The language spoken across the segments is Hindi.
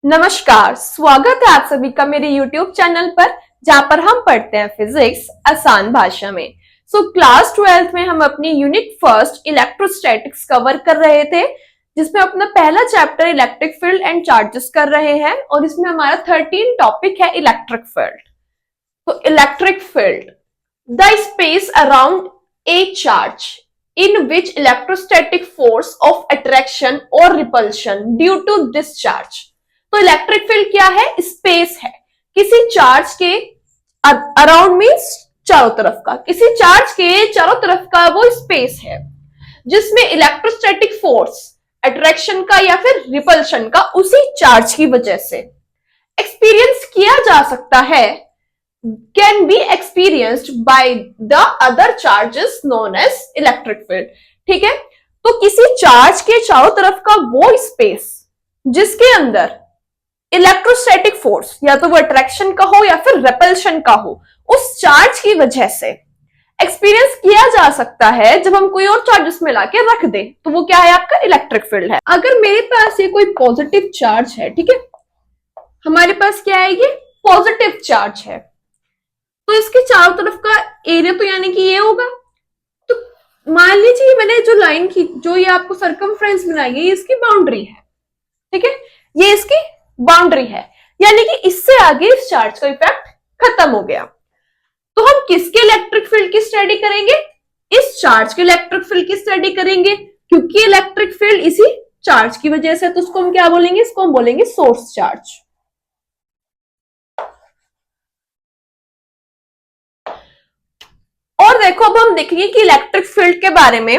नमस्कार, स्वागत है आप सभी का मेरे YouTube चैनल पर, जहां पर हम पढ़ते हैं फिजिक्स आसान भाषा में। क्लास 12th में हम अपनी यूनिट फर्स्ट इलेक्ट्रोस्टैटिक्स कवर कर रहे थे, जिसमें अपना पहला chapter electric field and charges कर रहे हैं और इसमें हमारा 13 टॉपिक है इलेक्ट्रिक फील्ड। तो electric field, the space around a charge in which electrostatic force of attraction or repulsion due to discharge। तो इलेक्ट्रिक फील्ड क्या है? स्पेस है, किसी चार्ज के अराउंड मीन्स चारों तरफ का, किसी चार्ज के चारों तरफ का वो स्पेस है जिसमें इलेक्ट्रोस्टैटिक फोर्स अट्रैक्शन का या फिर रिपल्शन का उसी चार्ज की वजह से एक्सपीरियंस किया जा सकता है, can be experienced by the other charges known as electric field। ठीक है, तो किसी चार्ज के चारों तरफ का वो स्पेस जिसके अंदर इलेक्ट्रोस्टैटिक फोर्स या तो वो अट्रैक्शन का हो या फिर रेपल्शन का हो, उस चार्ज की वजह से एक्सपीरियंस किया जा सकता है जब हम कोई और चार्जेस में लाके रख दे, तो वो क्या है? आपका इलेक्ट्रिक फील्ड है। अगर मेरे पास ये कोई पॉजिटिव चार्ज है, ठीक है, हमारे पास क्या है? ये पॉजिटिव चार्ज है, तो इसके चारों तरफ का एरिया तो यानी कि ये होगा। तो मान लीजिए मैंने जो लाइन की, जो ये आपको सर्कमफ्रेंस बनाई है, ये इसकी बाउंड्री है, ठीक है, ये इसकी बाउंड्री है, यानी कि इससे आगे इस चार्ज का इफेक्ट खत्म हो गया। तो हम किसके इलेक्ट्रिक फील्ड की स्टडी करेंगे? इस चार्ज के इलेक्ट्रिक फील्ड की स्टडी करेंगे, क्योंकि इलेक्ट्रिक फील्ड इसी चार्ज की वजह से, तो उसको हम क्या बोलेंगे? इसको हम बोलेंगे सोर्स चार्ज। और देखो, अब हम देखेंगे कि इलेक्ट्रिक फील्ड के बारे में,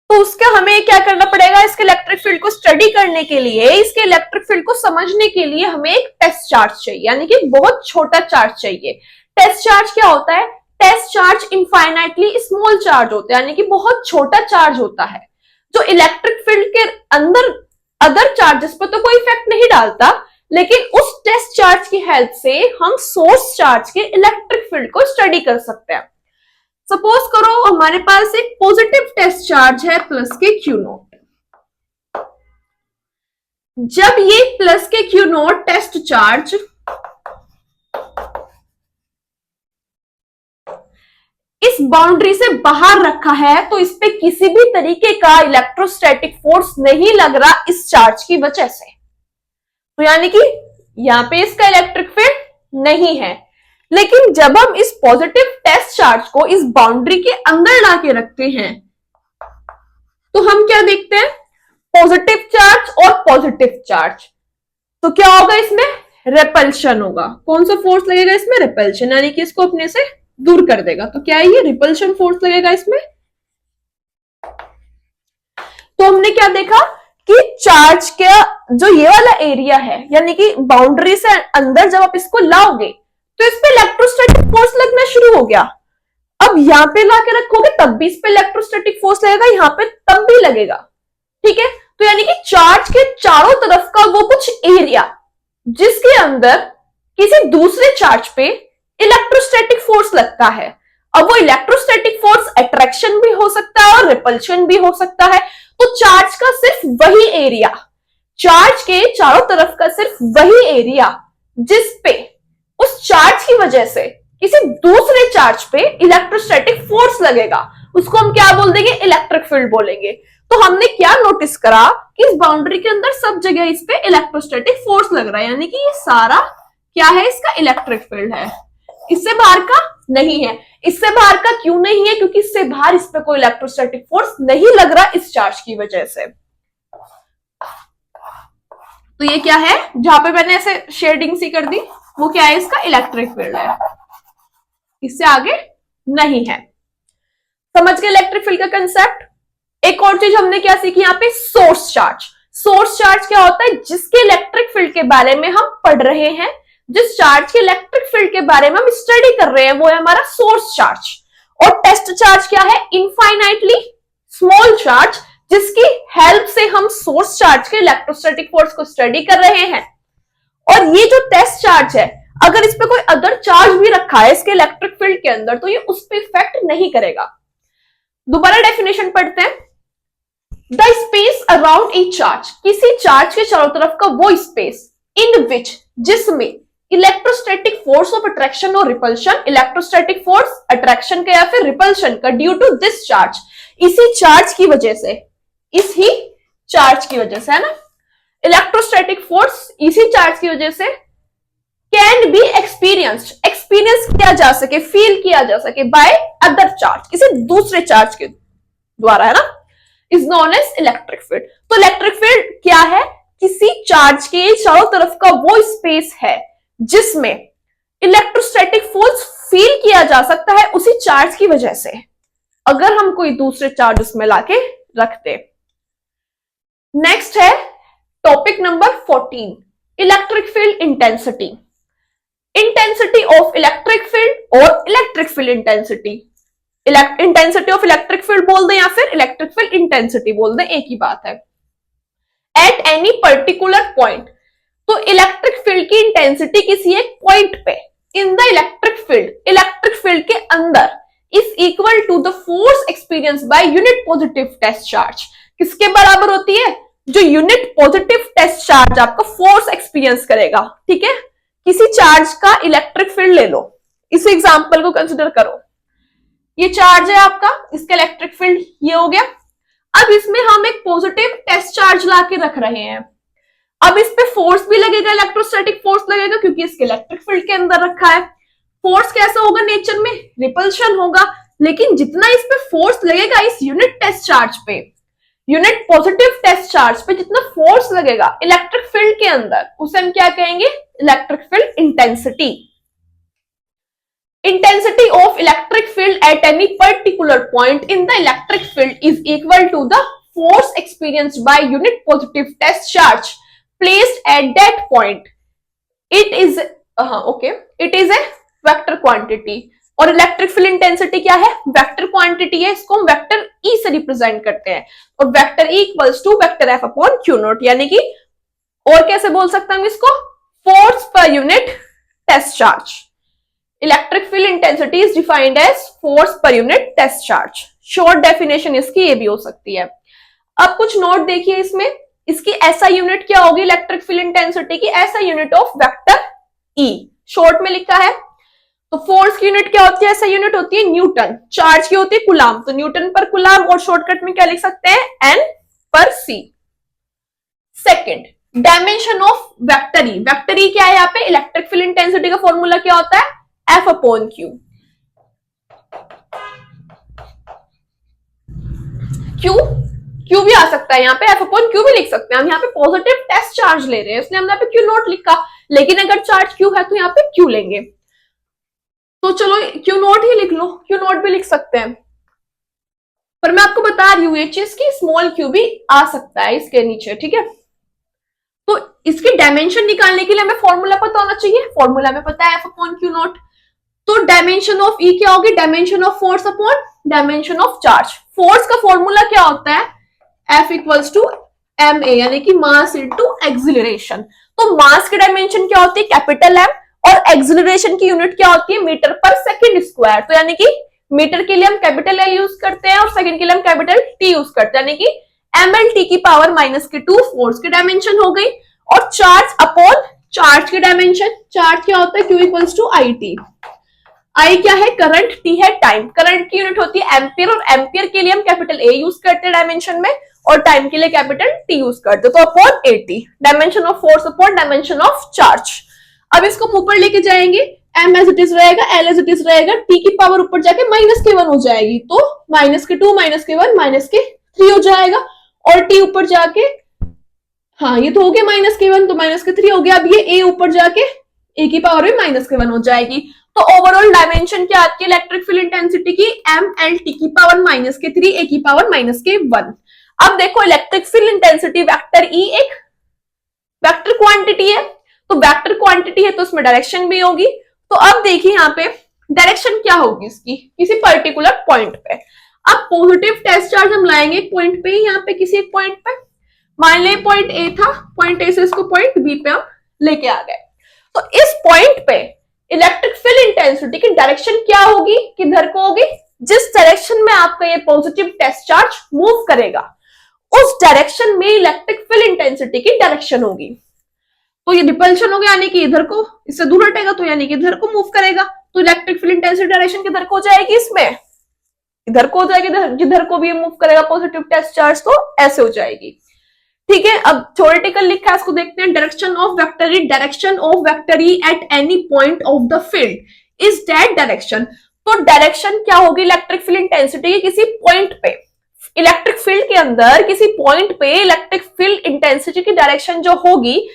तो उसका हमें क्या करना पड़ेगा? इसके इलेक्ट्रिक फील्ड को स्टडी करने के लिए, इसके इलेक्ट्रिक फील्ड को समझने के लिए हमें एक टेस्ट चार्ज चाहिए, यानी कि बहुत छोटा चार्ज चाहिए। टेस्ट चार्ज क्या होता है? Test charge infinitely small charge होता है, यानी कि बहुत छोटा चार्ज होता है, जो इलेक्ट्रिक फील्ड के अंदर अदर चार्जेस पर तो कोई इफेक्ट नहीं डालता, लेकिन उस टेस्ट चार्ज की हेल्प से हम सोर्स चार्ज के इलेक्ट्रिक फील्ड को स्टडी कर सकते हैं। सपोज करो हमारे पास एक पॉजिटिव टेस्ट चार्ज है प्लस के क्यू नॉट। जब ये प्लस के क्यू नॉट टेस्ट चार्ज इस बाउंड्री से बाहर रखा है, तो इस पे किसी भी तरीके का इलेक्ट्रोस्टैटिक फोर्स नहीं लग रहा इस चार्ज की वजह से, तो यानी कि यहां पे इसका इलेक्ट्रिक फील्ड नहीं है। लेकिन जब हम इस पॉजिटिव टेस्ट चार्ज को इस बाउंड्री के अंदर लाके रखते हैं, तो हम क्या देखते हैं? पॉजिटिव चार्ज और पॉजिटिव चार्ज, तो क्या होगा? इसमें रिपल्शन होगा। कौन सा फोर्स लगेगा इसमें? रिपल्शन, यानी कि इसको अपने से दूर कर देगा। तो क्या है? ये रिपल्शन फोर्स लगेगा इसमें। तो हमने क्या देखा कि चार्ज का जो ये वाला एरिया है, यानी कि बाउंड्री से अंदर जब आप इसको लाओगे तो इस पे इलेक्ट्रोस्टैटिक फोर्स लगना शुरू हो गया। अब यहां पे लाके रखोगे तब भी इस पे इलेक्ट्रोस्टैटिक फोर्स लगेगा, यहां पे तब भी लगेगा, ठीक है। तो यानी कि चार्ज के चारों तरफ का वो कुछ एरिया जिसके अंदर किसी दूसरे चार्ज पे इलेक्ट्रोस्टैटिक फोर्स लगता है। अब वो इलेक्ट्रोस्टैटिक फोर्स अट्रैक्शन भी हो सकता है और रिपल्शन भी हो सकता है। तो चार्ज का सिर्फ वही एरिया, चार्ज के चारों तरफ का सिर्फ वही एरिया जिस पे उस चार्ज की वजह से किसी दूसरे चार्ज पे इलेक्ट्रोस्टैटिक फोर्स लगेगा, उसको हम क्या बोल देंगे? इलेक्ट्रिक फील्ड बोलेंगे। तो हमने क्या नोटिस करा कि इस बाउंड्री के अंदर सब जगह इस पे इलेक्ट्रोस्टैटिक फोर्स लग रहा है, यानी कि ये सारा क्या है? इसका इलेक्ट्रिक फील्ड है, इससे बाहर का नहीं है। इससे बाहर का क्यों नहीं है? क्योंकि इससे बाहर इस पे कोई इलेक्ट्रोस्टैटिक फोर्स नहीं लग रहा इस चार्ज की वजह से। तो ये क्या है? जहां पे मैंने ऐसे शेडिंग सी कर दी, वो क्या है? इसका इलेक्ट्रिक फील्ड है, इससे आगे नहीं है। समझ गए इलेक्ट्रिक फील्ड का कंसेप्ट? एक और चीज हमने क्या सीखी यहाँ पे? Source charge. सोर्स चार्ज क्या होता है? जिसके इलेक्ट्रिक फील्ड के बारे में हम पढ़ रहे हैं, जिस चार्ज के इलेक्ट्रिक फील्ड के बारे में हम स्टडी कर रहे हैं, वो है हमारा सोर्स चार्ज। और टेस्ट चार्ज क्या है? इनफाइनाइटली स्मॉल चार्ज, जिसकी हेल्प से हम सोर्स चार्ज के इलेक्ट्रोस्टैटिक फोर्स को स्टडी कर रहे हैं। और ये जो टेस्ट चार्ज है, अगर इस पे कोई अदर चार्ज भी रखा है इसके इलेक्ट्रिक फील्ड के अंदर, तो ये उस पर इफेक्ट नहीं करेगा। दोबारा डेफिनेशन पढ़ते हैं। The space around a charge, किसी चार्ज के चारों तरफ का वो स्पेस इन विच, जिसमें इलेक्ट्रोस्टैटिक फोर्स ऑफ अट्रैक्शन और रिपल्शन, इलेक्ट्रोस्टैटिक फोर्स अट्रैक्शन का या फिर रिपल्शन का ड्यू टू दिस चार्ज, इसी चार्ज की वजह से, इसी चार्ज की वजह से, है ना, इलेक्ट्रोस्टैटिक फोर्स इसी चार्ज की वजह से कैन बी एक्सपीरियंस्ड, एक्सपीरियंस किया जा सके, फील किया जा सके बाय अदर चार्ज, किसी दूसरे चार्ज के द्वारा, है ना, is known as electric field. तो इलेक्ट्रिक फील्ड क्या है, किसी चार्ज के चारों तरफ का वो स्पेस है जिसमें इलेक्ट्रोस्टैटिक फोर्स फील किया जा सकता है उसी चार्ज की वजह से, अगर हम कोई दूसरे चार्ज उसमें लाके रखते। नेक्स्ट है topic number 14, electric field intensity, intensity of electric field और electric field intensity, intensity of electric field बोल दें या फिर इलेक्ट्रिक फील्ड इंटेंसिटी बोल दें, एक ही बात है। एट एनी पर्टिकुलर पॉइंट, तो इलेक्ट्रिक फील्ड की इंटेंसिटी किसी एक पॉइंट पे इन द इलेक्ट्रिक फील्ड के अंदर is equal to the force experience by unit positive test charge, किसके बराबर होती है, जो यूनिट पॉजिटिव टेस्ट चार्ज आपका फोर्स एक्सपीरियंस करेगा, ठीक है। किसी चार्ज का इलेक्ट्रिक फील्ड ले लो, इस एग्जांपल को कंसिडर करो, ये चार्ज है आपका, इसका इलेक्ट्रिक फील्ड ये हो गया। अब इसमें हम एक पॉजिटिव टेस्ट चार्ज लाके रख रहे हैं, अब इस पे फोर्स भी लगेगा, इलेक्ट्रोस्टैटिक फोर्स लगेगा क्योंकि इसके इलेक्ट्रिक फील्ड के अंदर रखा है। फोर्स कैसा होगा नेचर में, रिपल्शन होगा, लेकिन जितना इस पे फोर्स लगेगा इस यूनिट टेस्ट चार्ज पे, यूनिट पॉजिटिव टेस्ट चार्ज पे जितना फोर्स लगेगा इलेक्ट्रिक फील्ड के अंदर, उसे हम क्या कहेंगे, electric field intensity. Intensity of electric field at any particular point in the electric field is equal to the force experienced by unit positive test charge placed at that point. It is it is a vector quantity. और इलेक्ट्रिक फील्ड इंटेंसिटी क्या है, वेक्टर क्वांटिटी है, इसको हम वेक्टर ई से रिप्रेजेंट करते हैं, और vector E equals to vector F upon q nought, यानी कि और कैसे बोल सकते हैं हम इसको, force per unit test charge. Electric field intensity is defined as force per unit test charge, short definition इसकी ये भी हो सकती है। अब कुछ नोट देखिए इसमें, इसकी ऐसा यूनिट क्या होगी इलेक्ट्रिक फील्ड इंटेंसिटी की, ऐसा unit of vector E, short में लिखा है। तो फोर्स की यूनिट क्या होती है, ऐसा यूनिट होती है न्यूटन, चार्ज की होती है कूलाम, तो न्यूटन पर कूलाम, और शॉर्टकट में क्या लिख सकते हैं, एन पर C. Second, dimension of vector E, vector E क्या है यहाँ पे, इलेक्ट्रिक फील्ड इंटेंसिटी का फॉर्मूला क्या होता है, F अपॉन क्यू, क्यू भी आ सकता है यहाँ पे, F अपॉन क्यू भी लिख सकते हैं। हम यहाँ पे पॉजिटिव टेस्ट चार्ज ले रहे हैं इसलिए हमने यहाँ पे क्यू नॉट लिखा, लेकिन अगर चार्ज क्यू है तो यहाँ पे क्यू लेंगे, तो चलो क्यू नॉट ही लिख लो, क्यू नॉट भी लिख सकते हैं, पर मैं आपको बता रही हूँ ये चीज की स्मॉल क्यू भी आ सकता है इसके नीचे, ठीक है। तो इसकी डायमेंशन निकालने के लिए हमें फॉर्मूला पता होना चाहिए, फॉर्मूला में पता है F अपॉन क्यू नॉट। तो डायमेंशन ऑफ ई क्या होगी, dimension of force upon dimension of charge. Force का फॉर्मूला क्या होता है, F equals to m a, यानी कि मास इनटू एक्सिलरेशन। तो मास की डायमेंशन क्या होती है, कैपिटल एम, और एक्सिलरेशन की यूनिट क्या होती है, मीटर पर सेकंड स्क्वायर। तो यानी कि मीटर के लिए हम कैपिटल एल यूज करते हैं और सेकंड के लिए हम कैपिटल टी यूज करते हैं, यानी कि एम एल टी की पावर -2 फोर्स की डायमेंशन हो गई। और चार्ज अपॉन चार्ज की डायमेंशन, चार्ज क्या होता है, Q equals to I T. I क्या है, करंट, टी है टाइम। करंट की यूनिट होती है एम्पियर, और एम्पियर के लिए हम कैपिटल ए यूज करते हैं डायमेंशन में, और टाइम के लिए कैपिटल टी यूज करते हैं, तो upon 80, dimension of force upon dimension of charge. अब इसको ऊपर लेके जाएंगे, एम एज इट इज रहेगा, एल एज इट इज रहेगा, टी की पावर ऊपर जाके -1 हो जाएगी, तो -2 -1 -3 हो जाएगा, और टी ऊपर जाके, हाँ ये तो हो गया -1 तो -3 हो गया। अब ये ए ऊपर जाके ए की पावर में -1 हो जाएगी। तो ओवरऑल डायमेंशन क्या आती है इलेक्ट्रिक फील्ड इंटेंसिटी की, एम एल टी की पावर -3 ए की पावर -1। अब देखो electric field intensity vector E एक वेक्टर क्वांटिटी है, तो वेक्टर क्वांटिटी है तो उसमें डायरेक्शन भी होगी। तो अब देखिए यहाँ पे डायरेक्शन क्या होगी इसकी, किसी पर्टिकुलर पॉइंट पे। अब पॉजिटिव टेस्ट चार्ज हम लाएंगे एक पॉइंट पे, यहाँ पे किसी एक पॉइंट पे, मान ले पॉइंट ए था, पॉइंट ए से इसको पॉइंट बी पे हम लेके आ गए। तो इस पॉइंट पे इलेक्ट्रिक फील्ड इंटेंसिटी की डायरेक्शन क्या होगी, किधर को होगी, जिस डायरेक्शन में आपका ये पॉजिटिव टेस्ट चार्ज मूव करेगा उस डायरेक्शन में इलेक्ट्रिक फील्ड इंटेंसिटी की डायरेक्शन होगी। तो ये रिपल्शन हो गया, यानी कि इधर को इससे दूर हटेगा, तो यानी कि इधर को मूव करेगा, तो इलेक्ट्रिक फील्ड इंटेंसिटी डायरेक्शन किधर को हो जाएगी, इसमें इधर को हो जाएगी, जिधर को भी मूव करेगा पॉजिटिव टेस्ट चार्ज, तो ऐसे हो जाएगी। ठीक है, अब थ्योरेटिकल लिखा है, इसको देखते हैं। Direction of vector E at any point of the field is that direction. तो डायरेक्शन क्या होगी इलेक्ट्रिक फील्ड इंटेंसिटी की, किसी पॉइंट पे, इलेक्ट्रिक फील्ड के अंदर किसी पॉइंट पे इलेक्ट्रिक फील्ड इंटेंसिटी की डायरेक्शन जो होगी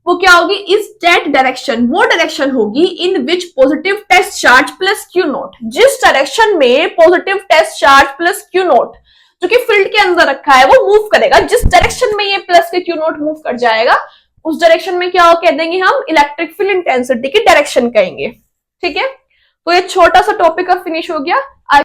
वो क्या होगी, इज दैट डायरेक्शन, वो डायरेक्शन होगी in which positive test charge plus q naught, जिस डायरेक्शन में positive test charge plus q naught जो कि फील्ड के अंदर रखा है वो मूव करेगा, जिस डायरेक्शन में ये प्लस के क्यू नोट मूव कर जाएगा उस डायरेक्शन में क्या कह देंगे हम, इलेक्ट्रिक फील्ड इंटेंसिटी की डायरेक्शन कहेंगे। ठीक है, तो ये छोटा सा टॉपिक अब फिनिश हो गया।